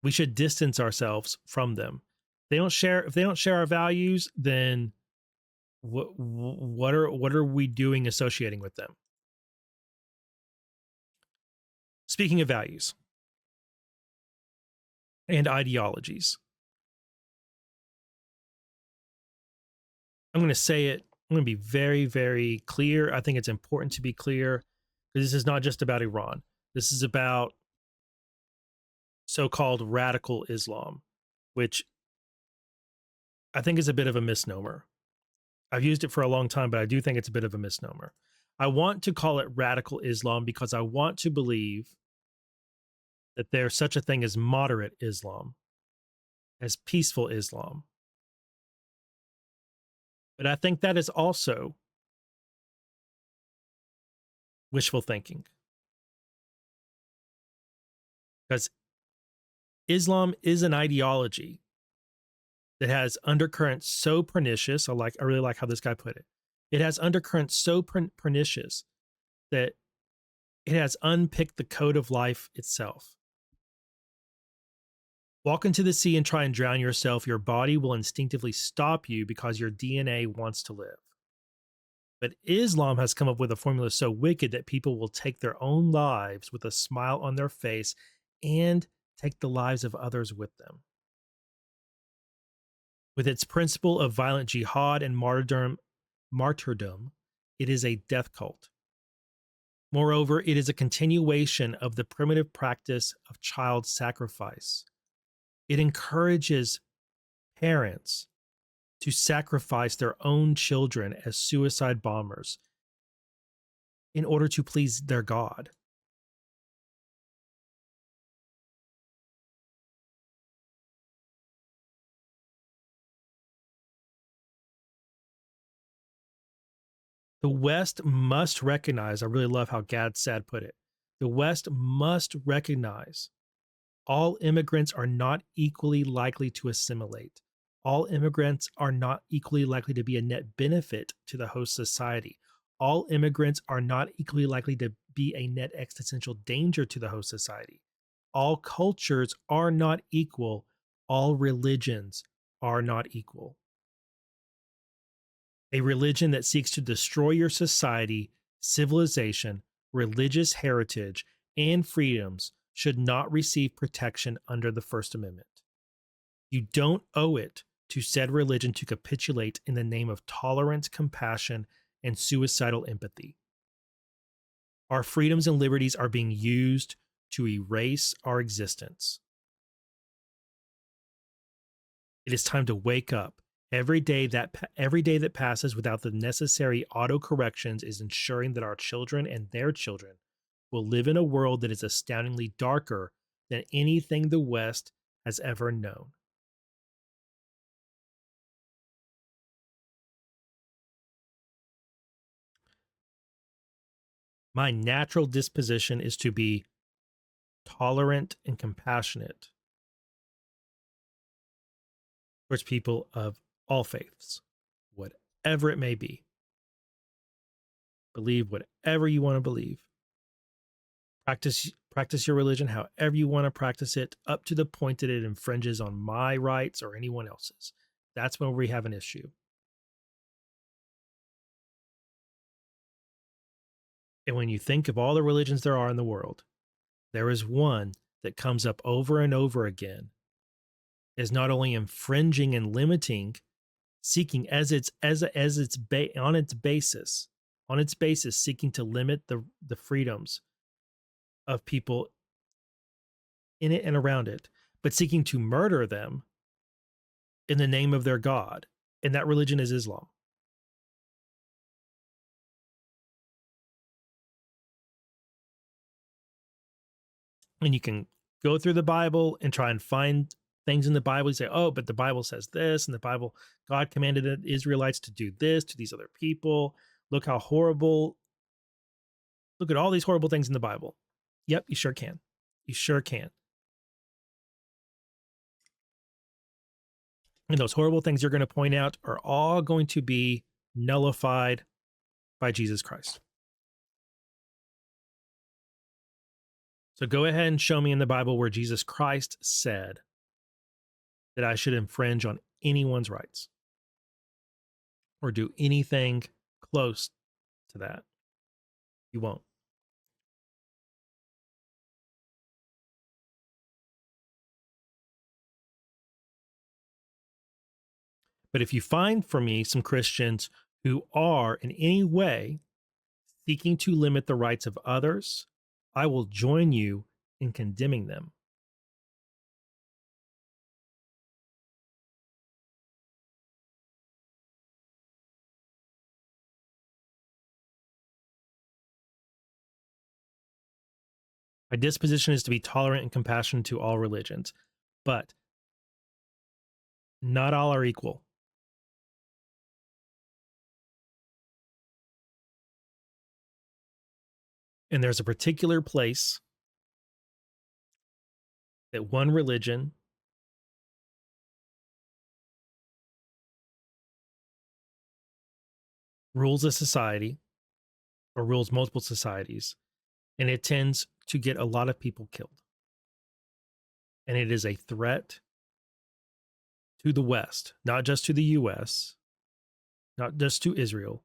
We should distance ourselves from them. If they don't share our values, then what are we doing associating with them? Speaking of values and ideologies, I'm going to say it. I'm going to be very, very clear. I think it's important to be clear, because this is not just about Iran. This is about so-called radical Islam, which I think is a bit of a misnomer. I've used it for a long time, but I do think it's a bit of a misnomer. I want to call it radical Islam because I want to believe that there's such a thing as moderate Islam, as peaceful Islam. But I think that is also wishful thinking. Because Islam is an ideology that has undercurrents so pernicious. I really like how this guy put it. It has undercurrents so pernicious that it has unpicked the code of life itself. Walk into the sea and try and drown yourself. Your body will instinctively stop you because your DNA wants to live. But Islam has come up with a formula so wicked that people will take their own lives with a smile on their face and take the lives of others with them. With its principle of violent jihad and martyrdom, it is a death cult. Moreover, it is a continuation of the primitive practice of child sacrifice. It encourages parents to sacrifice their own children as suicide bombers in order to please their God. The West must recognize, I really love how Gad Sad put it, the West must recognize all immigrants are not equally likely to assimilate. All immigrants are not equally likely to be a net benefit to the host society. All immigrants are not equally likely to be a net existential danger to the host society. All cultures are not equal. All religions are not equal. A religion that seeks to destroy your society, civilization, religious heritage, and freedoms should not receive protection under the First Amendment. You don't owe it to said religion to capitulate in the name of tolerance, compassion, and suicidal empathy. Our freedoms and liberties are being used to erase our existence. It is time to wake up. Every day that passes without the necessary autocorrections is ensuring that our children and their children will live in a world that is astoundingly darker than anything the West has ever known. My natural disposition is to be tolerant and compassionate towards people of all faiths, whatever it may be. Believe whatever you want to believe. Practice your religion however you want to practice it, up to the point that it infringes on my rights or anyone else's. That's when we have an issue. And when you think of all the religions there are in the world, there is one that comes up over and over again, is not only infringing and limiting, seeking on its basis seeking to limit the freedoms of people in it and around it, but seeking to murder them in the name of their God. And that religion is Islam. And you can go through the Bible and try and find things in the Bible. You say, oh, but the Bible says this, and the Bible, God commanded the Israelites to do this to these other people. Look how horrible. Look at all these horrible things in the Bible. Yep, you sure can. You sure can. And those horrible things you're going to point out are all going to be nullified by Jesus Christ. So go ahead and show me in the Bible where Jesus Christ said that I should infringe on anyone's rights or do anything close to that. You won't. But if you find for me some Christians who are in any way seeking to limit the rights of others, I will join you in condemning them. My disposition is to be tolerant and compassionate to all religions, but not all are equal. And there's a particular place that one religion rules a society or rules multiple societies, and it tends to get a lot of people killed. And it is a threat to the West, not just to the US, not just to Israel,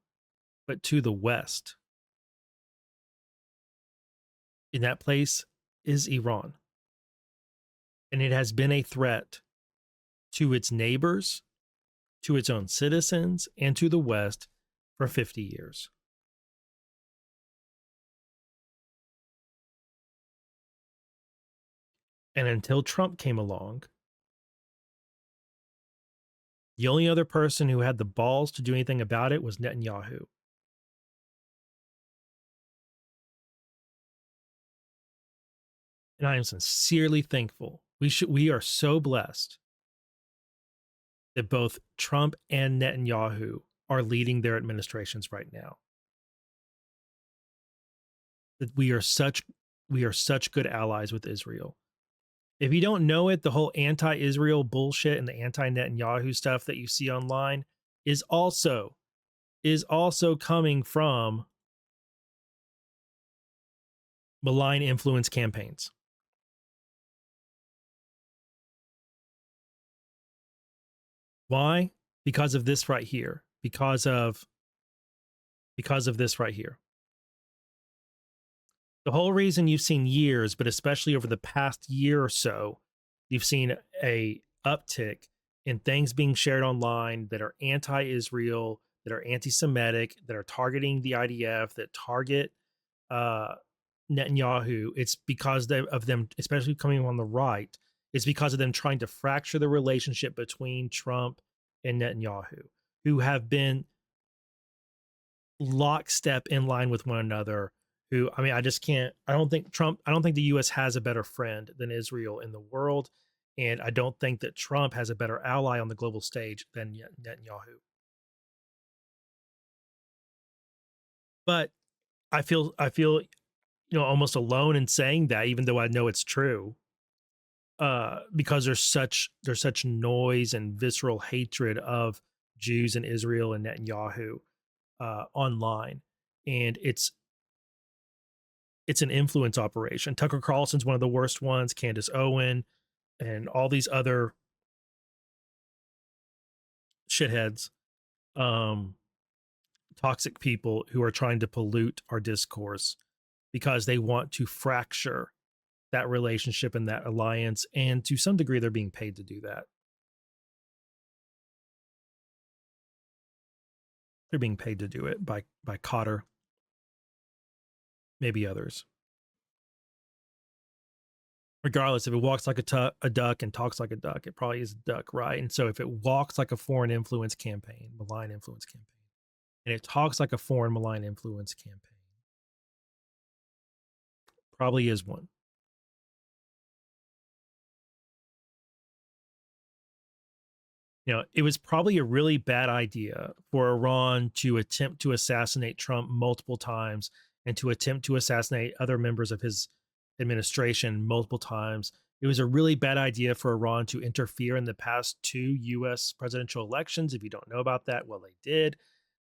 but to the West. And that place is Iran. And it has been a threat to its neighbors, to its own citizens, and to the West for 50 years. And until Trump came along, the only other person who had the balls to do anything about it was Netanyahu. And I am sincerely thankful. We are so blessed that both Trump and Netanyahu are leading their administrations right now. That we are such good allies with Israel. If you don't know it, the whole anti-Israel bullshit and the anti-Netanyahu stuff that you see online is also coming from malign influence campaigns. Why? Because of this right here. Because of this right here. The whole reason you've seen years, but especially over the past year or so, you've seen a uptick in things being shared online that are anti-Israel, that are anti-Semitic, that are targeting the IDF, that target Netanyahu. It's because of them, especially coming on the right. It's because of them trying to fracture the relationship between Trump and Netanyahu, who have been lockstep in line with one another. Who, I mean, I don't think the US has a better friend than Israel in the world. And I don't think that Trump has a better ally on the global stage than Netanyahu. But I feel, almost alone in saying that, even though I know it's true, because there's such noise and visceral hatred of Jews and Israel and Netanyahu online, and it's an influence operation. Tucker Carlson's one of the worst ones. Candace Owen and all these other shitheads, toxic people who are trying to pollute our discourse because they want to fracture that relationship and that alliance. And to some degree, they're being paid to do that. They're being paid to do it by Cotter, maybe others. Regardless, if it walks like a duck and talks like a duck, it probably is a duck, right? And so if it walks like a foreign influence campaign, malign influence campaign, and it talks like a foreign malign influence campaign, probably is one. It was probably a really bad idea for Iran to attempt to assassinate Trump multiple times and to attempt to assassinate other members of his administration multiple times. It was a really bad idea for Iran to interfere in the past 2 US presidential elections. If you don't know about that, well, they did.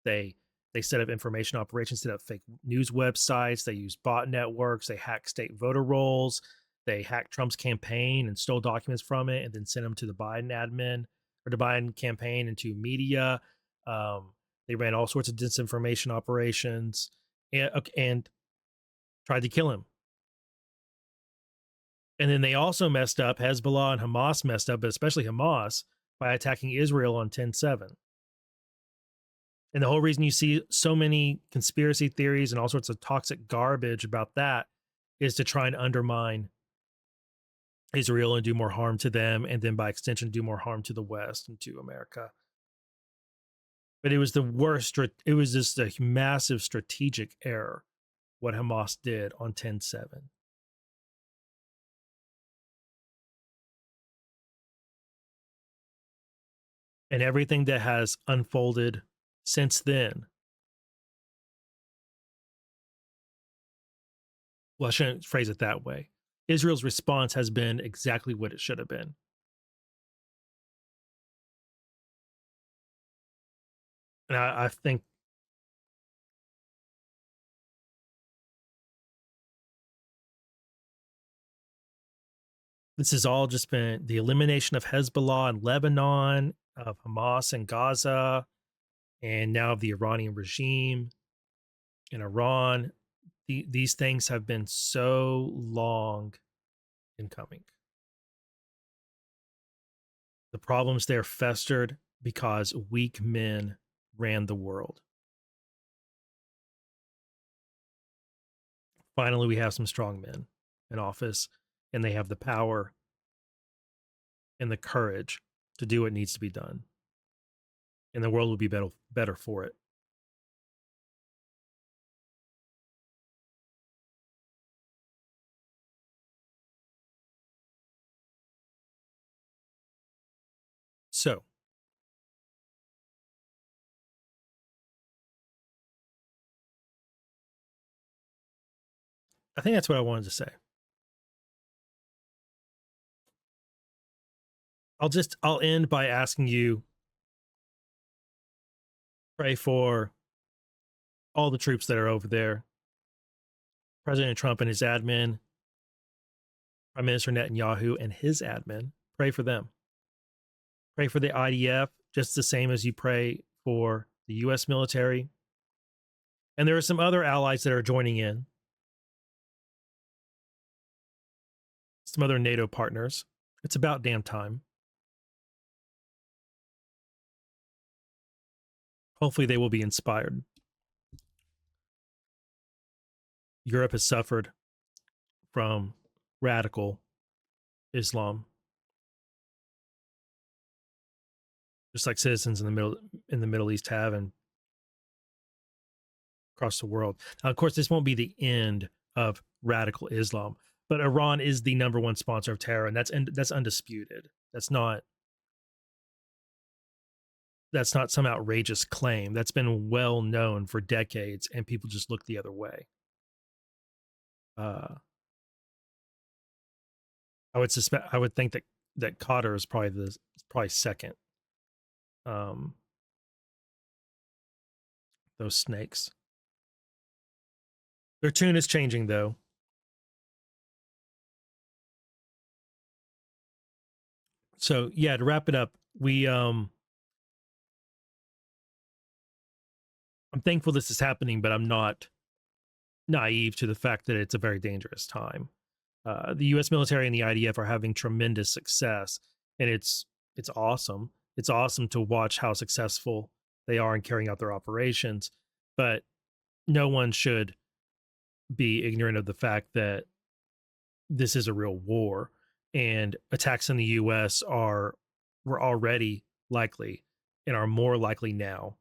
They set up information operations, set up fake news websites, they used bot networks, they hacked state voter rolls, they hacked Trump's campaign and stole documents from it and then sent them to the Biden admin or the Biden campaign into media. They ran all sorts of disinformation operations and tried to kill him. And then they also messed up, Hezbollah and Hamas messed up, but especially Hamas, by attacking Israel on 10/7. And the whole reason you see so many conspiracy theories and all sorts of toxic garbage about that is to try and undermine Israel and do more harm to them, and then by extension, do more harm to the West and to America. But it was the worst. It was just a massive strategic error what Hamas did on 10/7. And everything that has unfolded since then. Well, I shouldn't phrase it that way. Israel's response has been exactly what it should have been. And I think This has all just been the elimination of Hezbollah in Lebanon, of Hamas in Gaza, and now of the Iranian regime in Iran. These things have been so long in coming. The problems there festered because weak men ran the world. Finally, we have some strong men in office, and they have the power and the courage to do what needs to be done. And the world will be better for it. So, I think that's what I wanted to say. I'll end by asking you, pray for all the troops that are over there, President Trump and his admin, Prime Minister Netanyahu and his admin. Pray for them. Pray for the IDF just the same as you pray for the US military. And there are some other allies that are joining in, some other NATO partners. It's about damn time. Hopefully, they will be inspired. Europe has suffered from radical Islam, just like citizens in the Middle East have, and across the world. Now, of course, this won't be the end of radical Islam, but Iran is the number one sponsor of terror, and that's undisputed. That's not some outrageous claim. That's been well known for decades, and people just look the other way. I would think that Qatar is probably second. Those snakes. Their tune is changing, though. So yeah, to wrap it up, I'm thankful this is happening, but I'm not naive to the fact that it's a very dangerous time. The U.S. military and the IDF are having tremendous success, and it's awesome. It's awesome to watch how successful they are in carrying out their operations, but no one should be ignorant of the fact that this is a real war, and attacks in the U.S. were already likely and are more likely now.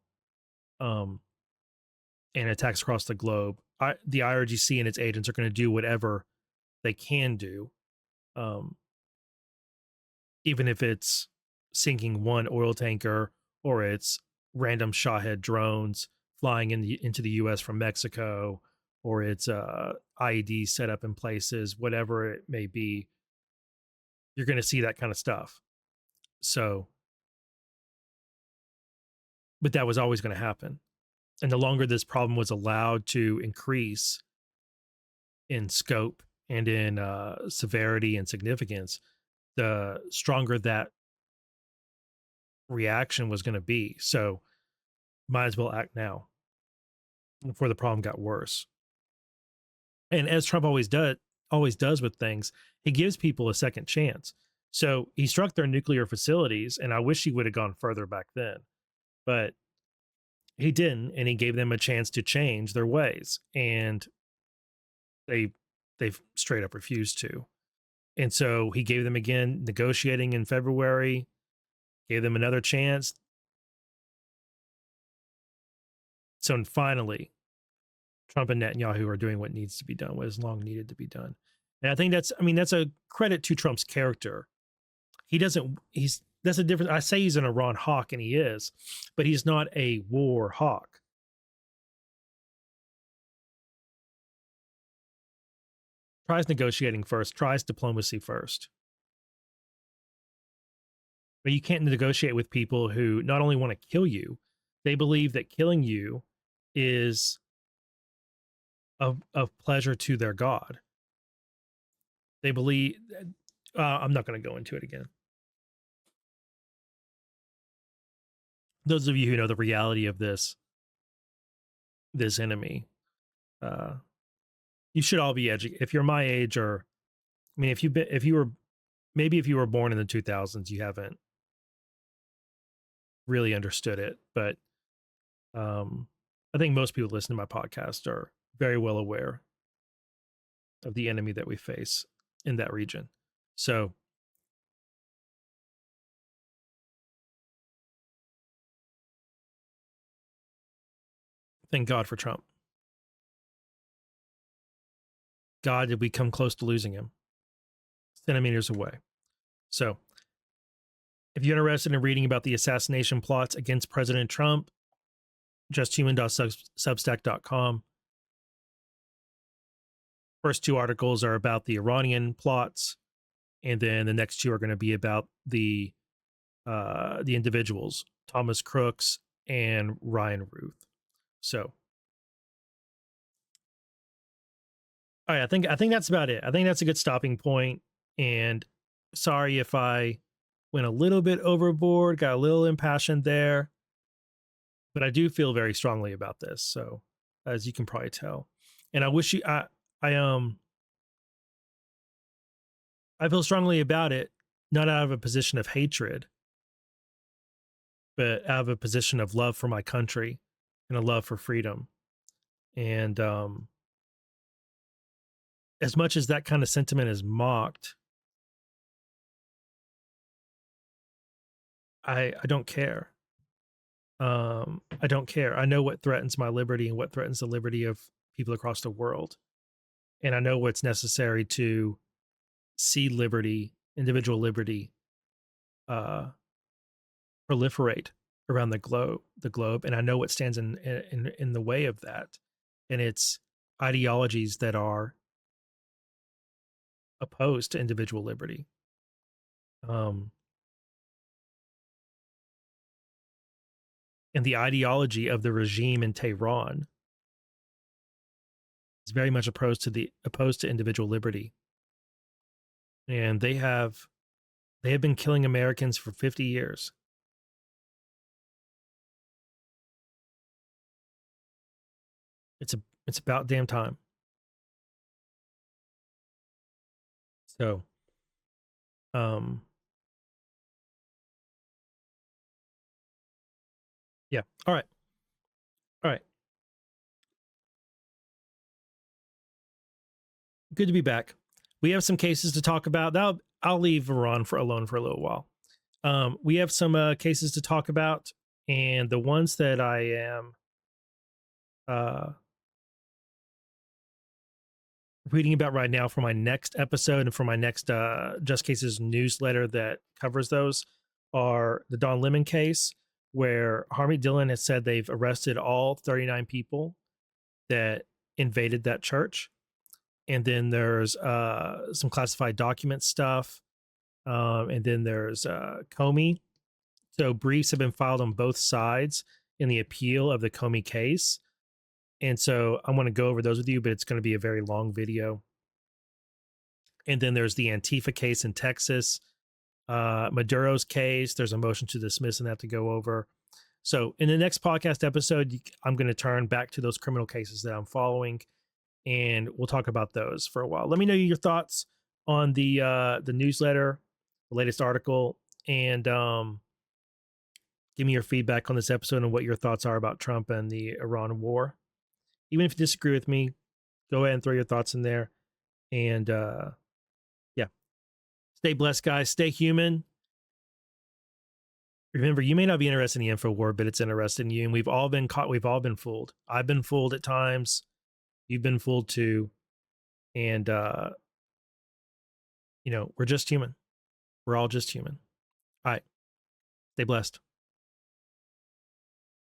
And attacks across the globe. The IRGC and its agents are going to do whatever they can do, even if it's sinking one oil tanker or it's random Shahed drones flying into the U.S. from Mexico, or it's IEDs set up in places, whatever it may be. You're going to see that kind of stuff. So, but that was always going to happen. And the longer this problem was allowed to increase in scope and in severity and significance, the stronger that reaction was going to be. So might as well act now before the problem got worse. And as Trump always does with things, he gives people a second chance. So he struck their nuclear facilities, and I wish he would have gone further back then. But he didn't, and he gave them a chance to change their ways, and they've straight up refused to. And so he gave them again, negotiating in February, gave them another chance. So finally, Trump and Netanyahu are doing what needs to be done, what has long needed to be done. And I think that's a credit to Trump's character. That's a difference. I say he's an Iran hawk, and he is, but he's not a war hawk. Tries negotiating first, tries diplomacy first. But you can't negotiate with people who not only want to kill you, they believe that killing you is of pleasure to their God. They believe, I'm not going to go into it again. Those of you who know the reality of this enemy, you should all be educated. If you're my age, or I mean, if you were born in the 2000s, you haven't really understood it. But I think most people listening to my podcast are very well aware of the enemy that we face in that region. So thank God for Trump. God, did we come close to losing him? Centimeters away. So if you're interested in reading about the assassination plots against President Trump, justhuman.substack.com. First two articles are about the Iranian plots, and then the next two are going to be about the individuals, Thomas Crooks and Ryan Ruth. So, all right, I think that's about it. I think that's a good stopping point. And sorry if I went a little bit overboard, got a little impassioned there, but I do feel very strongly about this. So, as you can probably tell, and I wish you, I feel strongly about it, not out of a position of hatred, but out of a position of love for my country and a love for freedom. And as much as that kind of sentiment is mocked, I don't care. I don't care. I know what threatens my liberty and what threatens the liberty of people across the world. And I know what's necessary to see liberty, individual liberty, proliferate around the globe. And I know what stands in the way of that. And it's ideologies that are opposed to individual liberty. And the ideology of the regime in Tehran is very much opposed to individual liberty. And they have been killing Americans for 50 years. It's about damn time. So, yeah. All right. Good to be back. We have some cases to talk about. I'll leave Iran alone for a little while. We have some cases to talk about, and the ones that I am reading about right now for my next episode and for my next Just Cases newsletter that covers those are the Don Lemon case, where Harvey Dillon has said they've arrested all 39 people that invaded that church. And then there's some classified document stuff. And then there's Comey. So briefs have been filed on both sides in the appeal of the Comey case. And so I want to go over those with you, but it's going to be a very long video. And then there's the Antifa case in Texas, Maduro's case. There's a motion to dismiss and that to go over. So in the next podcast episode, I'm going to turn back to those criminal cases that I'm following, and we'll talk about those for a while. Let me know your thoughts on the newsletter, the latest article, and give me your feedback on this episode and what your thoughts are about Trump and the Iran war. Even if you disagree with me, go ahead and throw your thoughts in there. And yeah, stay blessed, guys. Stay human. Remember, you may not be interested in the InfoWar, but it's interested in you. And we've all been caught. We've all been fooled. I've been fooled at times. You've been fooled too. And, we're just human. We're all just human. All right. Stay blessed.